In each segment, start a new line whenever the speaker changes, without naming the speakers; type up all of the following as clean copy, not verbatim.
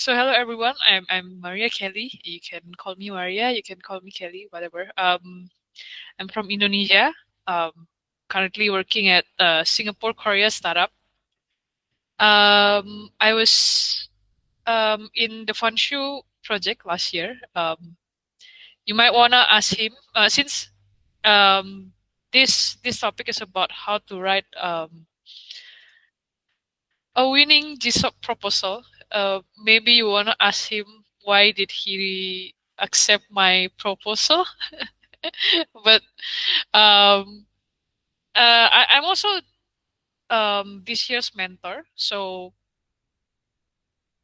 So hello everyone. I'm Maria Khelli. You can call me Maria. You can call me Khelli. Whatever. I'm from Indonesia. Currently working at a Singapore Korea startup. I was in the Fanshu project last year. You might wanna ask him since um, this topic is about how to write a winning GSoC proposal. Maybe you wanna ask him why did he accept my proposal? But um, I'm also this year's mentor, so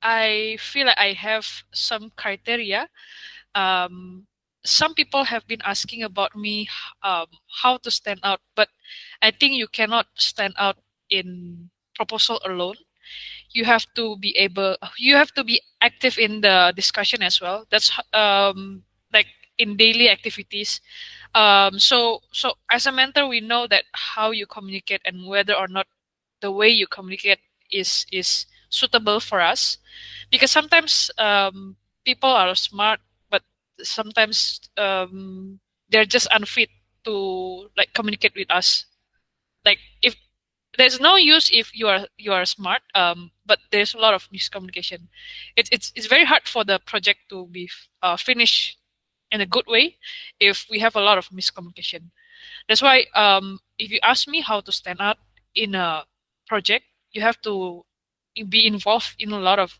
I feel like I have some criteria. Um, some people have been asking about me how to stand out, but I think you cannot stand out in proposal alone. You have to be active in the discussion as well. That's like in daily activities. So as a mentor, we know that how you communicate and whether or not the way you communicate is suitable for us, because sometimes people are smart, but sometimes they're just unfit to like communicate with us. Like if there's no use if you are smart, but there's a lot of miscommunication. It's very hard for the project to be finished in a good way if we have a lot of miscommunication. That's why if you ask me how to stand out in a project, you have to be involved in a lot of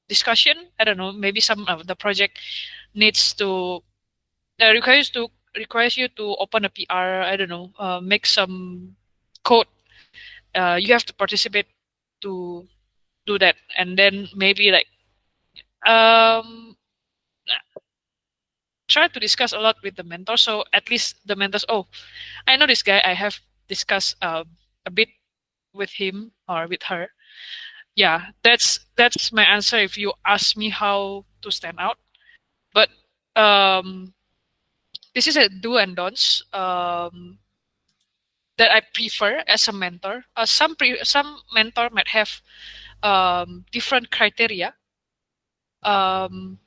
discussion. I don't know, maybe some of the project needs to requires you to open a PR. I don't know, make some code. You have to participate to do that, and then maybe like um try to discuss a lot with the mentor, so at least the mentors, oh, I know this guy, I have discussed a bit with him or with her. Yeah, that's my answer if you ask me how to stand out. But um this is a do and don'ts that I prefer as a mentor. Some mentor might have different criteria. um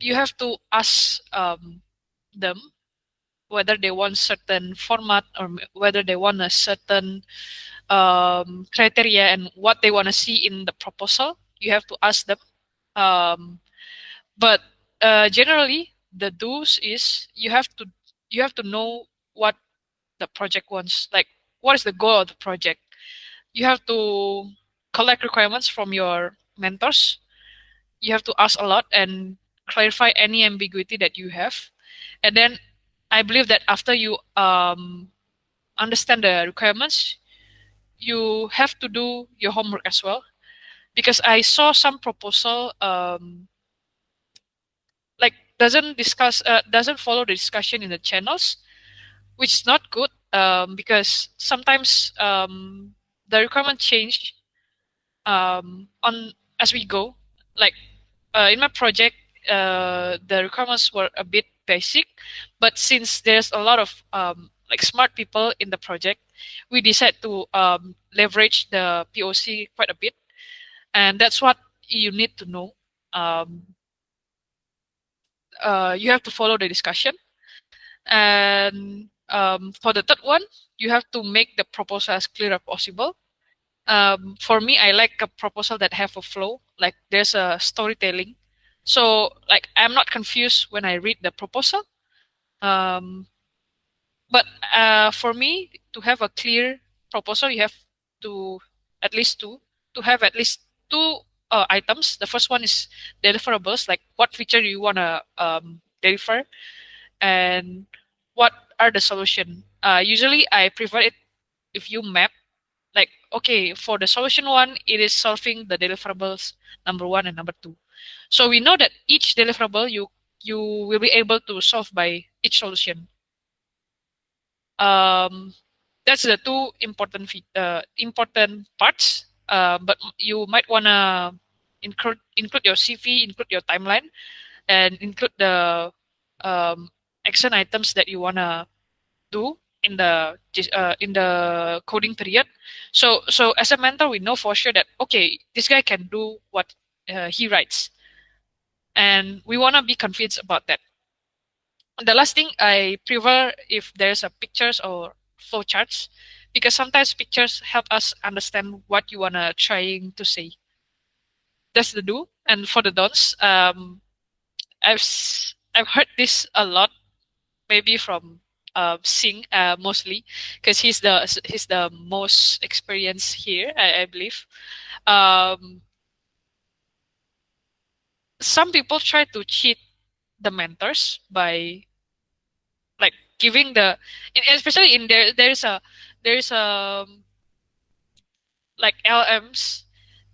you have to ask them whether they want certain format or whether they want a certain criteria and what they want to see in the proposal. You have to ask them. Um, but generally, the do's is you have to know what the project wants. Like, what is the goal of the project? You have to collect requirements from your mentors. You have to ask a lot and clarify any ambiguity that you have. And then I believe that after you understand the requirements, you have to do your homework as well. Because I saw some proposal like doesn't follow the discussion in the channels, which is not good, because sometimes the requirement change on as we go. Like in my project, the requirements were a bit basic, but since there's a lot of like smart people in the project, we decided to leverage the POC quite a bit, and that's what you need to know. Um, you have to follow the discussion, and for the third one, you have to make the proposal as clear as possible. For me, I like a proposal that have a flow, like there's a storytelling. So like I'm not confused when I read the proposal. Um, but for me to have a clear proposal, you have to at least two to have at least two items. The first one is deliverables, like what feature you wanna deliver, and what are the solution. Usually, I prefer it if you map, like, okay, for the solution one, it is solving the deliverables number one and number two. So we know that each deliverable you will be able to solve by each solution. Um, that's the two important parts. But you might wanna include your CV, include your timeline, and include the um, action items that you wanna do. in the coding period. So as a mentor, we know for sure that okay, this guy can do what he writes, and we want to be convinced about that. The last thing I prefer if there's a pictures or flow charts, because sometimes pictures help us understand what you wanna trying to say. That's the do. And for the don'ts, I've heard this a lot, maybe from Singh mostly, because he's the most experienced here, I believe. Um, some people try to cheat the mentors by like giving especially in there's like LMs.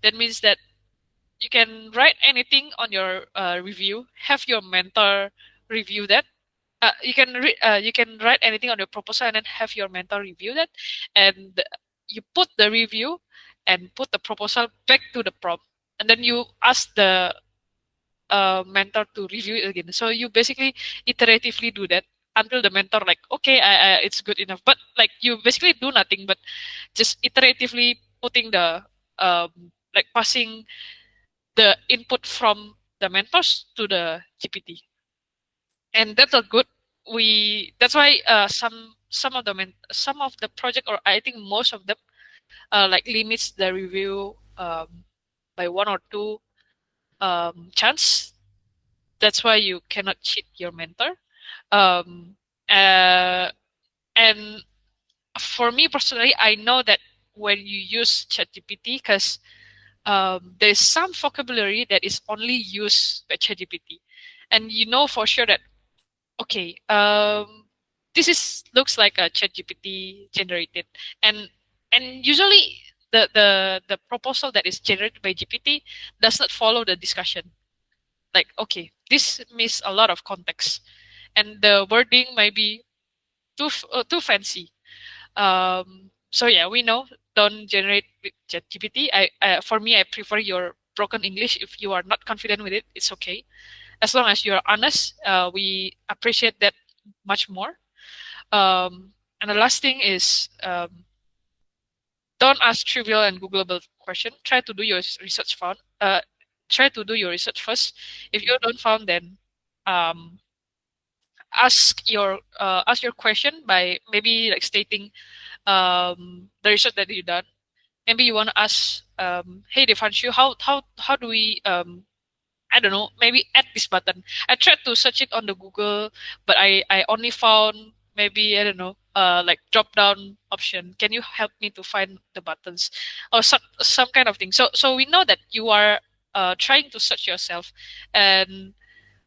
That means that you can write anything on your review, have your mentor review that. You can write anything on your proposal and then have your mentor review that, and you put the review and put the proposal back to the prompt, and then you ask the mentor to review it again. So you basically iteratively do that until the mentor like, okay, it's good enough. But like you basically do nothing, but just iteratively putting the like passing the input from the mentors to the GPT, and that's a good. We that's why some of the project, or I think most of them, like limits the review by one or two chance. That's why you cannot cheat your mentor. Um, uh, and for me personally, I know that when you use ChatGPT, because there's some vocabulary that is only used by ChatGPT, and you know for sure that okay, this is looks like a ChatGPT generated, and usually the proposal that is generated by GPT does not follow the discussion. Like okay, this miss a lot of context, and the wording might be too fancy. So yeah, we know don't generate with ChatGPT. For me, I prefer your broken English. If you are not confident with it, it's okay. As long as you're honest, we appreciate that much more. And the last thing is don't ask trivial and Googleable question. Try to do your research found. Try to do your research first. If you don't found, then um, ask your question by maybe like stating the research that you done. Maybe you want to ask, hey Devanshu, how do we I don't know, maybe add this button. I tried to search it on the Google, but I only found maybe, I don't know, like drop down option. Can you help me to find the buttons or some kind of thing? So we know that you are trying to search yourself, and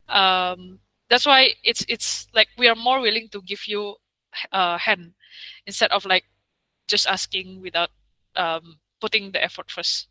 that's why it's like we are more willing to give you a hand instead of like just asking without putting the effort first.